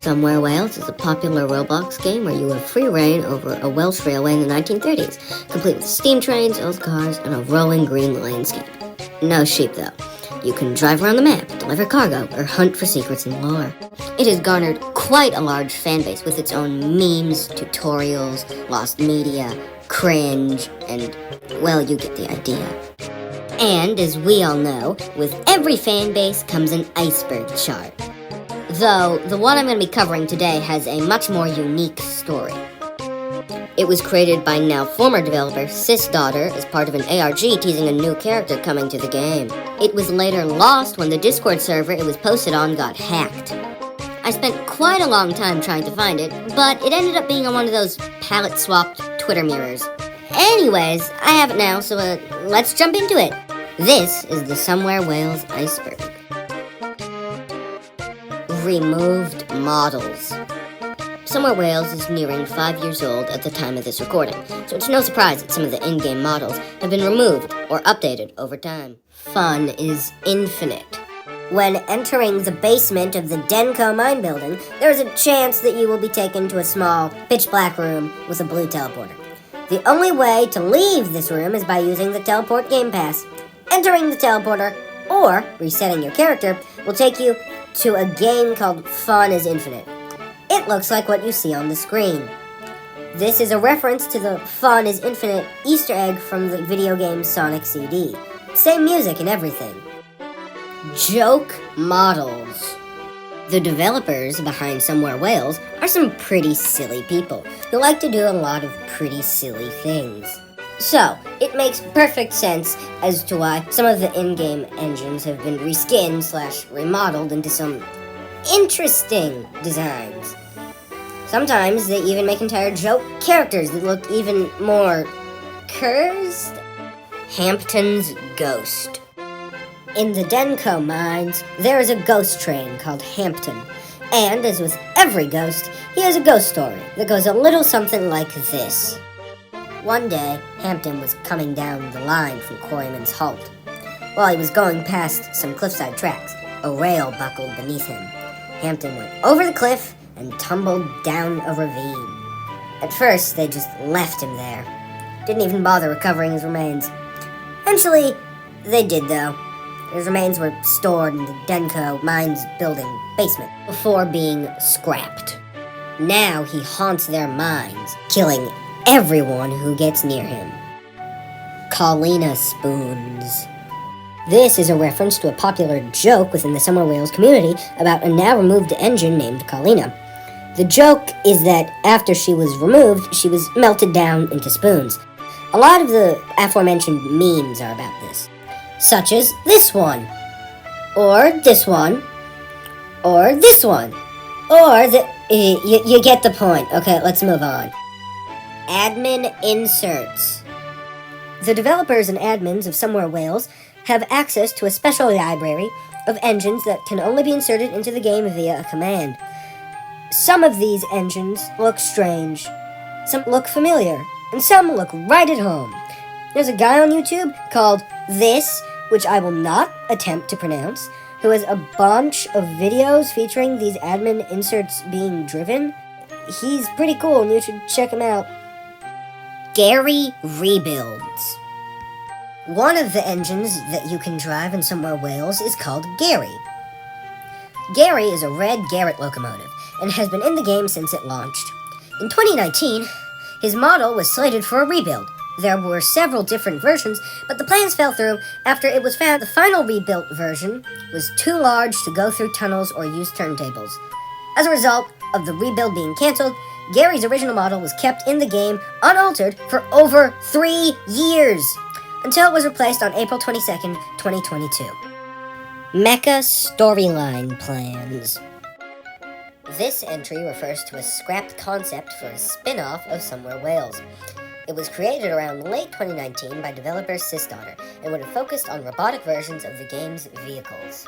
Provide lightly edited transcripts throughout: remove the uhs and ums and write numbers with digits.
Somewhere Wales is a popular Roblox game where you have free reign over a Welsh railway in the 1930s, complete with steam trains, old cars, and a rolling green landscape. No sheep, though. You can drive around the map, deliver cargo, or hunt for secrets and lore. It has garnered quite a large fan base with its own memes, tutorials, lost media, cringe, and, well, you get the idea. And, as we all know, with every fan base comes an Iceberg chart. Though, the one I'm going to be covering today has a much more unique story. It was created by now former developer Daughter as part of an ARG teasing a new character coming to the game. It was later lost when the Discord server it was posted on got hacked. I spent quite a long time trying to find it, but it ended up being on one of those palette-swapped Twitter mirrors. Anyways, I have it now, so let's jump into it. This is the Somewhere Wales Iceberg. Removed models. Somewhere Wales is nearing 5 years old at the time of this recording, so it's no surprise that some of the in-game models have been removed or updated over time. Fun is infinite. When entering the basement of the Denko mine building, there is a chance that you will be taken to a small, pitch-black room with a blue teleporter. The only way to leave this room is by using the teleport game pass. Entering the teleporter, or resetting your character, will take you to a game called Fun is Infinite. It looks like what you see on the screen. This is a reference to the Fun is Infinite Easter egg from the video game Sonic CD. Same music and everything. Joke models. The developers behind Somewhere Wales are some pretty silly people who like to do a lot of pretty silly things. So, it makes perfect sense as to why some of the in-game engines have been reskinned/remodeled into some interesting designs. Sometimes they even make entire joke characters that look even more cursed. Hampton's Ghost. In the Denko mines, there is a ghost train called Hampton, and as with every ghost, he has a ghost story that goes a little something like this. One day, Hampton was coming down the line from Quarryman's Halt. While he was going past some cliffside tracks, a rail buckled beneath him. Hampton went over the cliff and tumbled down a ravine. At first, they just left him there. Didn't even bother recovering his remains. Eventually, they did though. His remains were stored in the Denko mines building basement before being scrapped. Now he haunts their mines, killing everyone who gets near him. Kalina Spoons. This is a reference to a popular joke within the Somewhere Wales community about a now removed engine named Kalina. The joke is that after she was removed, she was melted down into spoons. A lot of the aforementioned memes are about this, such as this one, or this one, or this one, or you get the point. Okay, let's move on. Admin inserts. The developers and admins of Somewhere Wales have access to a special library of engines that can only be inserted into the game via a command. Some of these engines look strange, some look familiar, and some look right at home. There's a guy on YouTube called This, which I will not attempt to pronounce, who has a bunch of videos featuring these admin inserts being driven. He's pretty cool and you should check him out. Gary Rebuilds. One of the engines that you can drive in Somewhere Wales is called Gary. Gary is a red Garrett locomotive and has been in the game since it launched. In 2019, his model was slated for a rebuild. There were several different versions, but the plans fell through after it was found the final rebuilt version was too large to go through tunnels or use turntables. As a result of the rebuild being cancelled, Gary's original model was kept in the game unaltered for over 3 years, until it was replaced on April 22nd, 2022. Mecha Storyline Plans. This entry refers to a scrapped concept for a spin-off of Somewhere Wales. It was created around late 2019 by developer Daughter and would have focused on robotic versions of the game's vehicles.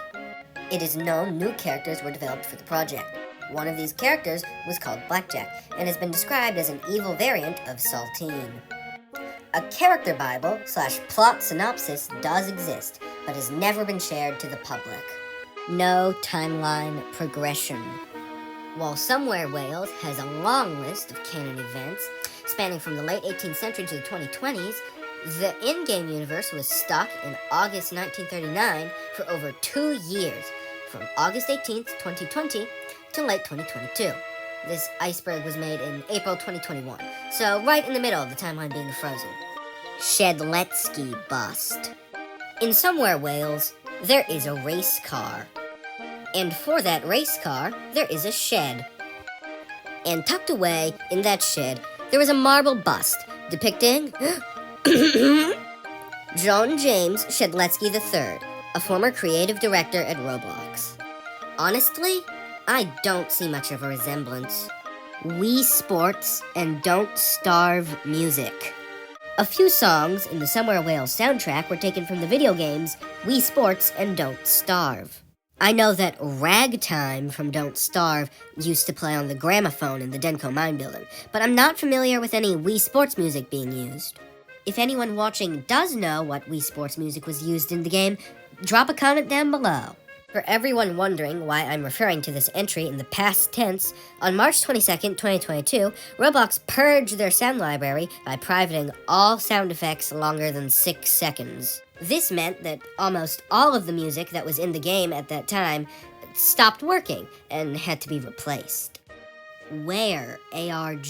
It is known new characters were developed for the project. One of these characters was called Blackjack and has been described as an evil variant of Saltine. A character Bible/plot synopsis does exist, but has never been shared to the public. No timeline progression. While Somewhere Wales has a long list of canon events spanning from the late 18th century to the 2020s, the in-game universe was stuck in August 1939 for over 2 years, from August 18th, 2020 to late 2022. This Iceberg was made in April 2021, so right in the middle of the timeline being frozen. Shedletsky bust. In Somewhere Wales, there is a race car. And for that race car, there is a shed. And tucked away in that shed, there is a marble bust depicting John James Shedletsky III, a former creative director at Roblox. Honestly, I don't see much of a resemblance. Wii Sports and Don't Starve music. A few songs in the Somewhere Wales soundtrack were taken from the video games Wii Sports and Don't Starve. I know that Ragtime from Don't Starve used to play on the gramophone in the Denko Mine Building, but I'm not familiar with any Wii Sports music being used. If anyone watching does know what Wii Sports music was used in the game, drop a comment down below. For everyone wondering why I'm referring to this entry in the past tense, on March 22nd, 2022, Roblox purged their sound library by privating all sound effects longer than 6 seconds. This meant that almost all of the music that was in the game at that time stopped working and had to be replaced. Where, ARG.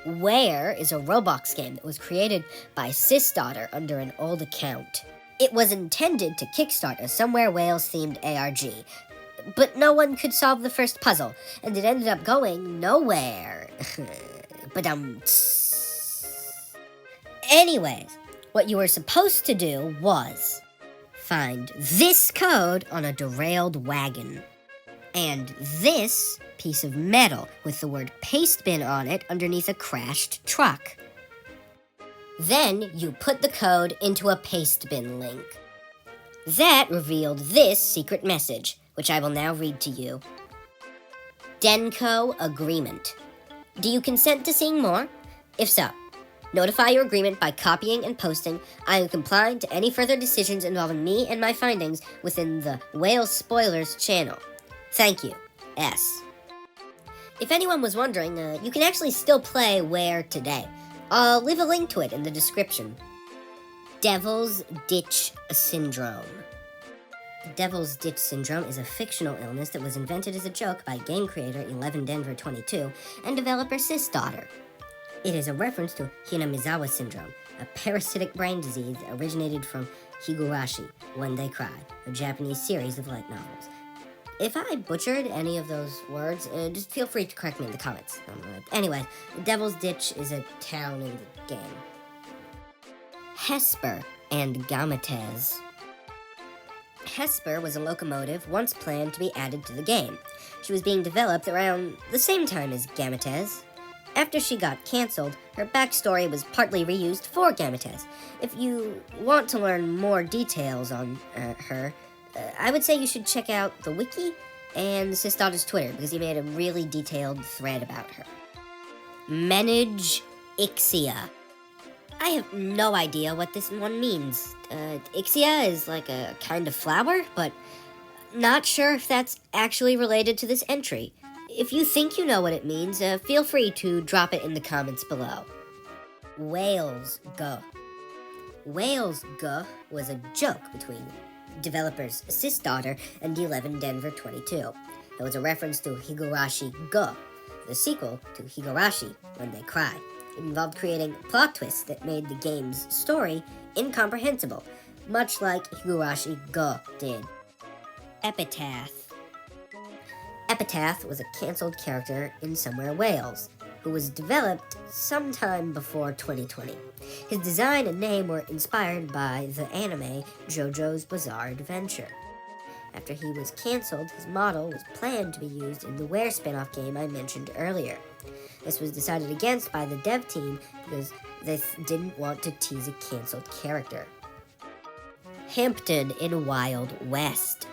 Where is a Roblox game that was created by Sysdaughter under an old account. It was intended to kickstart a Somewhere Wales themed ARG, but no one could solve the first puzzle, and it ended up going nowhere. But anyways, what you were supposed to do was find this code on a derailed wagon, and this piece of metal with the word pastebin on it underneath a crashed truck. Then you put the code into a pastebin link. That revealed this secret message, which I will now read to you. Denko Agreement. Do you consent to seeing more? If so, notify your agreement by copying and posting. I am complying to any further decisions involving me and my findings within the Wales Spoilers channel. Thank you. S. If anyone was wondering, you can actually still play Where today. I'll leave a link to it in the description. Devil's Ditch Syndrome. Devil's Ditch Syndrome is a fictional illness that was invented as a joke by game creator 11Denver22 and developer Sysdaughter. It is a reference to Hinamizawa syndrome, a parasitic brain disease that originated from Higurashi, When They Cry, a Japanese series of light novels. If I butchered any of those words, just feel free to correct me in the comments. Anyway, Devil's Ditch is a town in the game. Hesper and Gametez. Hesper was a locomotive once planned to be added to the game. She was being developed around the same time as Gametez. After she got cancelled, her backstory was partly reused for Gametez. If you want to learn more details on her, I would say you should check out the wiki and Sysdaughter's Twitter, because he made a really detailed thread about her. Manage Ixia. I have no idea what this one means. Ixia is like a kind of flower, but not sure if that's actually related to this entry. If you think you know what it means, feel free to drop it in the comments below. Wales Go. Wales Go was a joke between developers Sysdaughter and 11Denver22. It was a reference to Higurashi Go, the sequel to Higurashi When They Cry. It involved creating plot twists that made the game's story incomprehensible, much like Higurashi Go did. Epitaph. Epitaph was a cancelled character in Somewhere Wales, who was developed sometime before 2020. His design and name were inspired by the anime JoJo's Bizarre Adventure. After he was cancelled, his model was planned to be used in the Where spin-off game I mentioned earlier. This was decided against by the dev team because they didn't want to tease a cancelled character. Hampton in Wild West.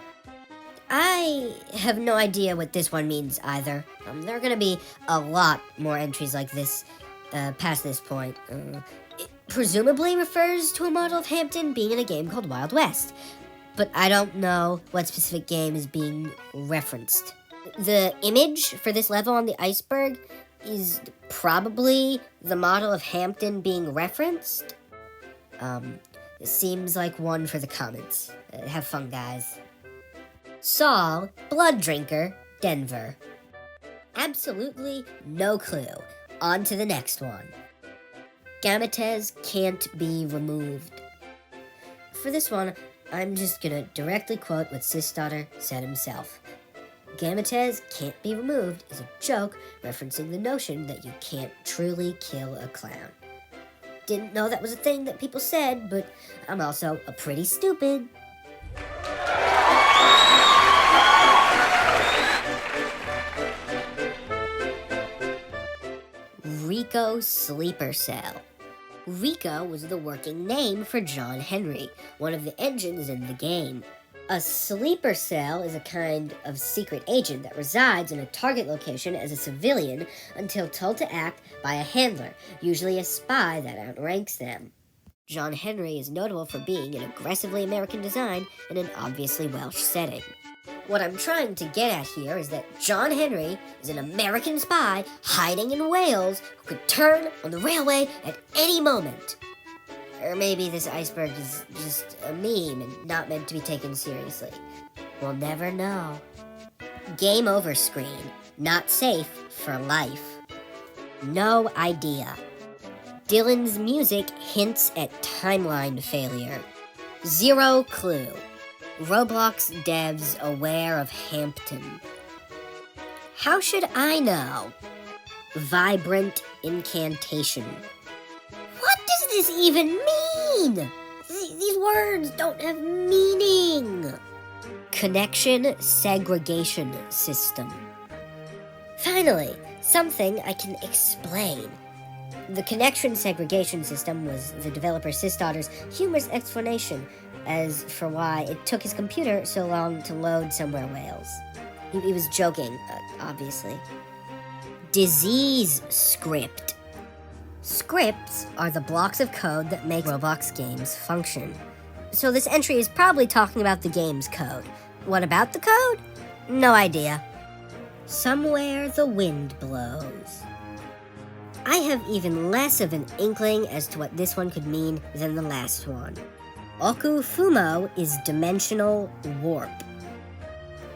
I have no idea what this one means either. There are going to be a lot more entries like this past this point. It presumably refers to a model of Hampton being in a game called Wild West, but I don't know what specific game is being referenced. The image for this level on the iceberg is probably the model of Hampton being referenced. It seems like one for the comments. Have fun, guys. Saul, Blood Drinker, Denver. Absolutely no clue. On to the next one. Gametes can't be removed. For this one, I'm just gonna directly quote what Sistaughter said himself. Gametes can't be removed is a joke referencing the notion that you can't truly kill a clown. Didn't know that was a thing that people said, but I'm also a pretty stupid. Rico Sleeper Cell. Rico was the working name for John Henry, one of the engines in the game. A sleeper cell is a kind of secret agent that resides in a target location as a civilian until told to act by a handler, usually a spy that outranks them. John Henry is notable for being an aggressively American design in an obviously Welsh setting. What I'm trying to get at here is that John Henry is an American spy hiding in Wales who could turn on the railway at any moment. Or maybe this iceberg is just a meme and not meant to be taken seriously. We'll never know. Game over screen. Not safe for life. No idea. Dylan's music hints at timeline failure. Zero clue. Roblox devs aware of Hampton. How should I know? Vibrant incantation. What does this even mean? These words don't have meaning. Connection segregation system. Finally, something I can explain. The connection segregation system was the developer Sistaughter's humorous explanation as for why it took his computer so long to load Somewhere Wales. He was joking, obviously. Disease script. Scripts are the blocks of code that make Roblox games function. So this entry is probably talking about the game's code. What about the code? No idea. Somewhere the wind blows. I have even less of an inkling as to what this one could mean than the last one. Oku Fumo is dimensional warp.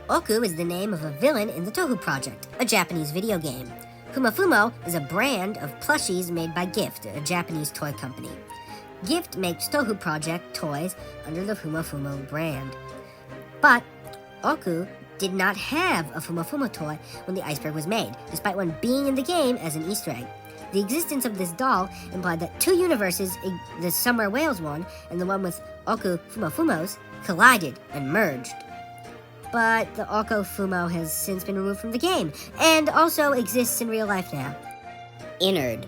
Oku is the name of a villain in the Touhou Project, a Japanese video game. Fumo is a brand of plushies made by Gift, a Japanese toy company. Gift makes Touhou Project toys under the Fumo brand. But Oku did not have a Fumo toy when the iceberg was made, despite one being in the game as an Easter egg. The existence of this doll implied that two universes, the Somewhere Wales one and the one with Oku Fumos, collided and merged. But the Oku Fumo has since been removed from the game, and also exists in real life now. Innard.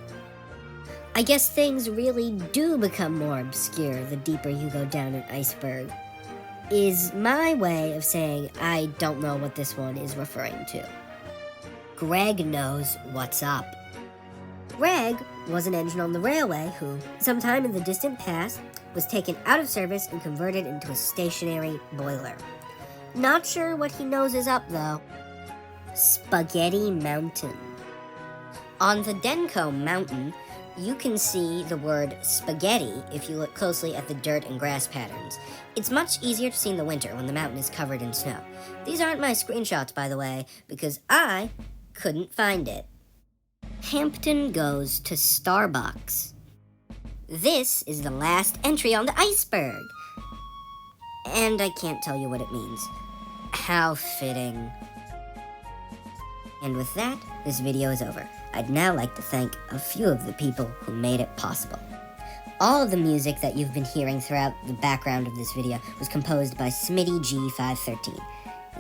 I guess things really do become more obscure the deeper you go down an iceberg. Is my way of saying I don't know what this one is referring to. Greg knows what's up. Greg was an engine on the railway who, sometime in the distant past, was taken out of service and converted into a stationary boiler. Not sure what he knows is up, though. Spaghetti Mountain. On the Denko Mountain, you can see the word spaghetti if you look closely at the dirt and grass patterns. It's much easier to see in the winter when the mountain is covered in snow. These aren't my screenshots, by the way, because I couldn't find it. Hampton goes to Starbucks. This is the last entry on the iceberg. And I can't tell you what it means. How fitting. And with that, this video is over. I'd now like to thank a few of the people who made it possible. All of the music that you've been hearing throughout the background of this video was composed by Smitty G513.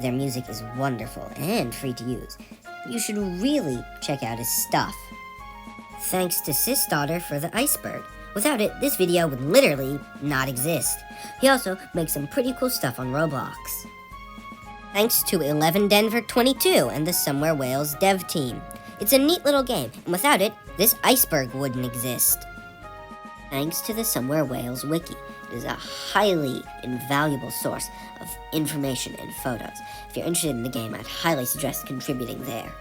Their music is wonderful and free to use. You should really check out his stuff. Thanks to Sistaughter for the iceberg. Without it, this video would literally not exist. He also makes some pretty cool stuff on Roblox. Thanks to 11 Denver 22 and the Somewhere Wales dev team. It's a neat little game, and without it, this iceberg wouldn't exist. Thanks to the Somewhere Wales wiki. It is a highly invaluable source of information and photos. If you're interested in the game, I'd highly suggest contributing there.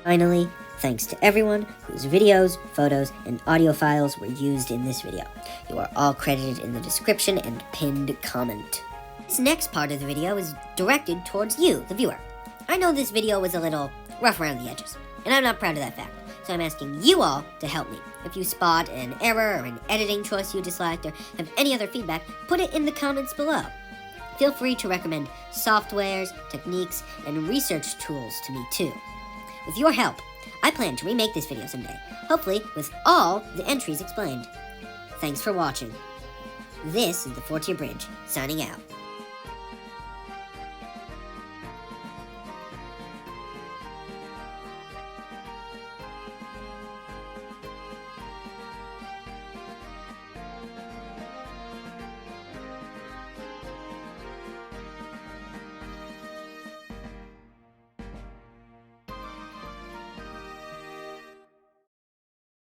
Finally, thanks to everyone whose videos, photos, and audio files were used in this video. You are all credited in the description and pinned comment. This next part of the video is directed towards you, the viewer. I know this video was a little rough around the edges, and I'm not proud of that fact, so I'm asking you all to help me. If you spot an error or an editing choice you disliked or have any other feedback, put it in the comments below. Feel free to recommend softwares, techniques, and research tools to me too. With your help, I plan to remake this video someday, hopefully with all the entries explained. Thanks for watching. This is the 4-Tier Bridge, signing out.